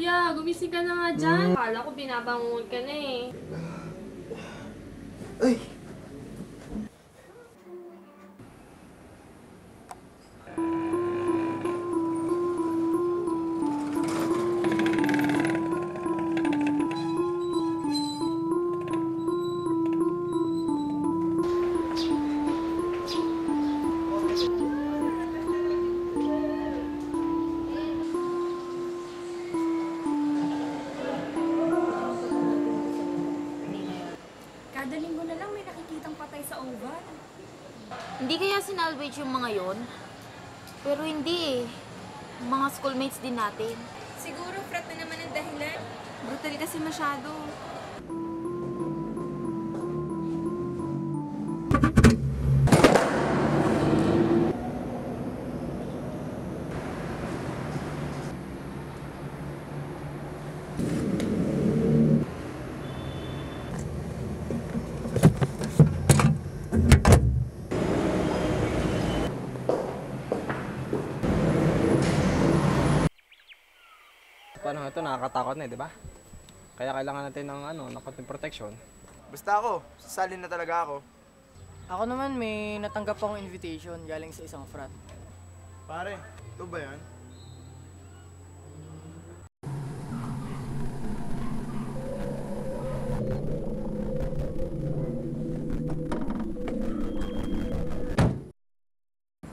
kuya. Gumising ka na nga dyan. Akala ko binabangungot ka na eh. Ay! Kada linggo na lang may nakikitang patay sa oval. Hindi kaya sinalvage yung mga yon? Pero hindi eh. Mga schoolmates din natin. Siguro frat na naman ang dahilan. Brutal kasi masyado. Paano ito, nakakatakot na eh, di ba? Kaya kailangan natin ng konting protection. Basta ako, sasali na talaga ako. Ako naman may natanggap akong invitation galing sa isang frat. Pare, ito ba yan?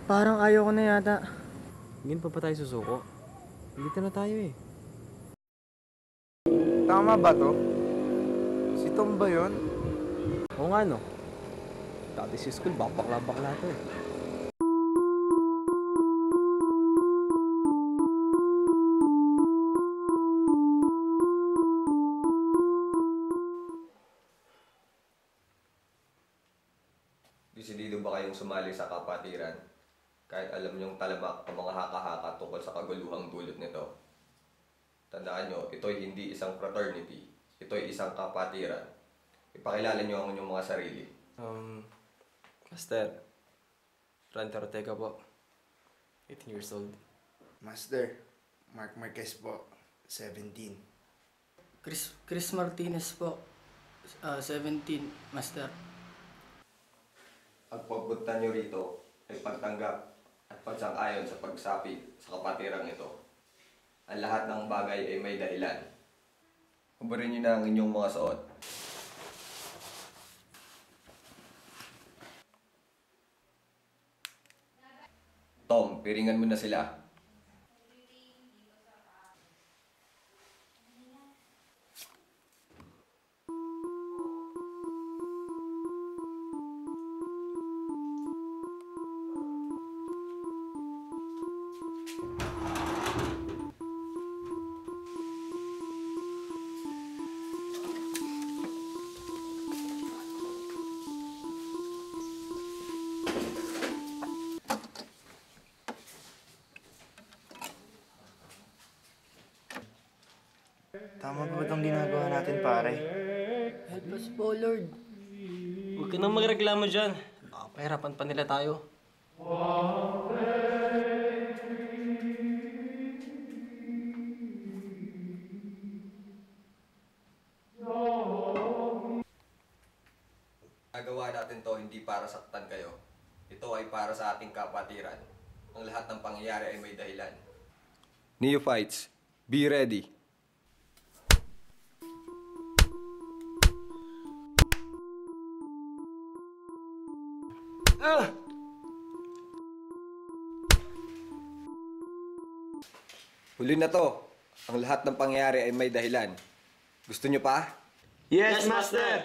Parang ayaw ko na yata. Ngayon pa tayo susuko? Dito na tayo eh. Tama ba to? Si Tom ba yun? Oo nga no. Dati si school, bakla-bakla to eh. Desidido ba kayong sumali sa kapatiran? Kahit alam niyong talamak ang mga haka-haka tungkol sa kaguluhang dulot nito. Tandaan niyo, ito'y hindi isang fraternity. Ito'y isang kapatiran. Ipakilala niyo ang inyong mga sarili. Master, Ranter Ortega po. 18 years old. Master, Mark Marquez po, 17. Chris Martinez po. 17, master. Ang pagpunta niyo rito ay pagtanggap at pagsang-ayon sa pagsapit sa kapatirang ito. Ang lahat ng bagay ay may dahilan. Hubarin niyo na ang inyong mga suot. Tom, piringan mo na sila. Tama ba itong ginagawa natin, pare? Help us po, Lord. Huwag ka nang magreklamo dyan. Pahirapan pa nila tayo. Nagawa natin to hindi para saktan kayo. Ito ay para sa ating kapatiran. Ang lahat ng pangyayari ay may dahilan. Neophytes, be ready. Huli na to. Ang lahat ng pangyayari ay may dahilan. Gusto nyo pa? Yes, Master!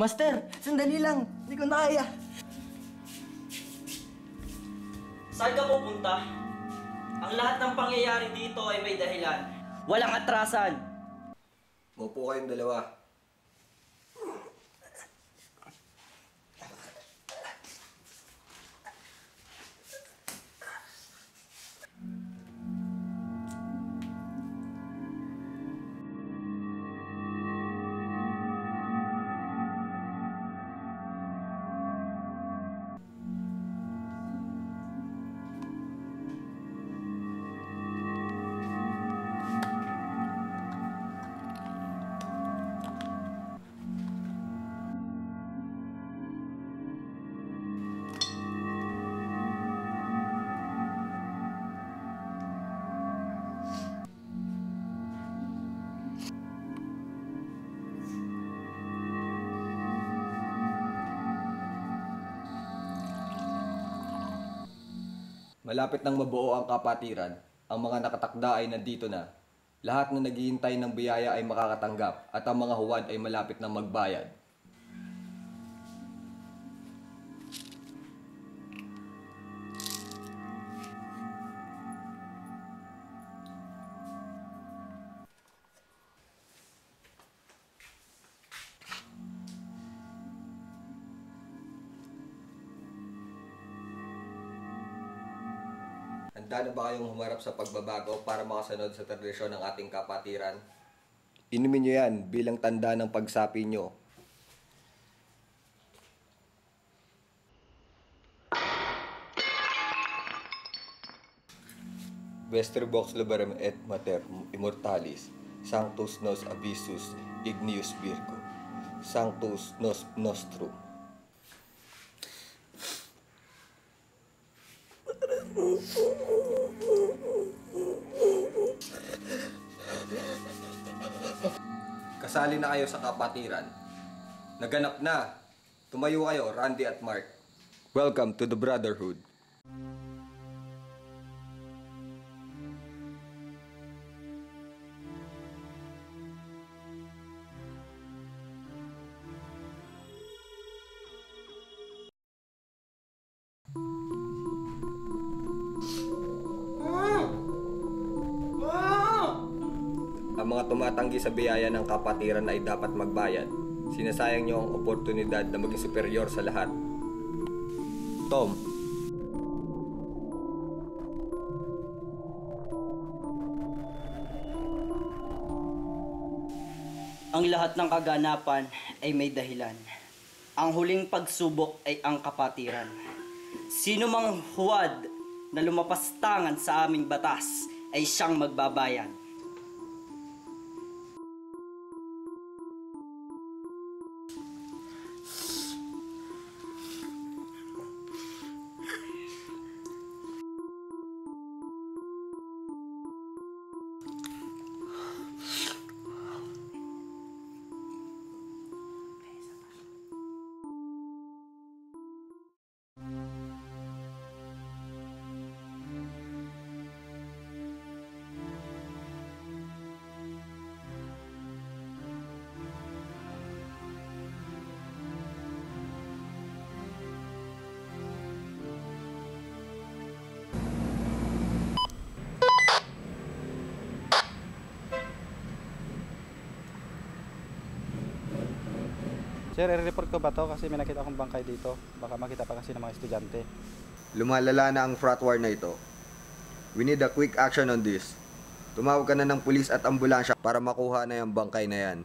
Master, sandali lang. Hindi ko na kaya. Saan ka pupunta? Ang lahat ng pangyayari dito ay may dahilan. Walang atrasan. Maupo kayong dalawa. Malapit nang mabuo ang kapatiran. Ang mga nakatakda ay nandito na. Lahat na naghihintay ng biyaya ay makakatanggap at ang mga huwad ay malapit na magbayad. Handa na ba kayong humarap sa pagbabago para makasunod sa tradisyon ng ating kapatiran? Inumin nyo yan bilang tanda ng pagsapi nyo. Vester vox liberum et mater immortalis, Sanctus nos abisus ignius Virgo, Sanctus nos nostrum. Kasali na kayo sa kapatiran. Naganap na. Tumayo kayo, Randy at Mark. Welcome to the Brotherhood. Ang mga tumatanggi sa biyaya ng kapatiran ay dapat magbayad. Sinasayang niyo ang oportunidad na maging superior sa lahat. Tom. Ang lahat ng kaganapan ay may dahilan. Ang huling pagsubok ay ang kapatiran. Sino mang huwad na lumapastangan sa aming batas ay siyang magbabayad. Sir, i-report ko ba to? Kasi may nakita akong bangkay dito. Baka makita pa kasi ng mga estudyante. Lumalala na ang frat war na ito. We need a quick action on this. Tumawag ka na ng pulis at ambulansya para makuha na yung bangkay na yan.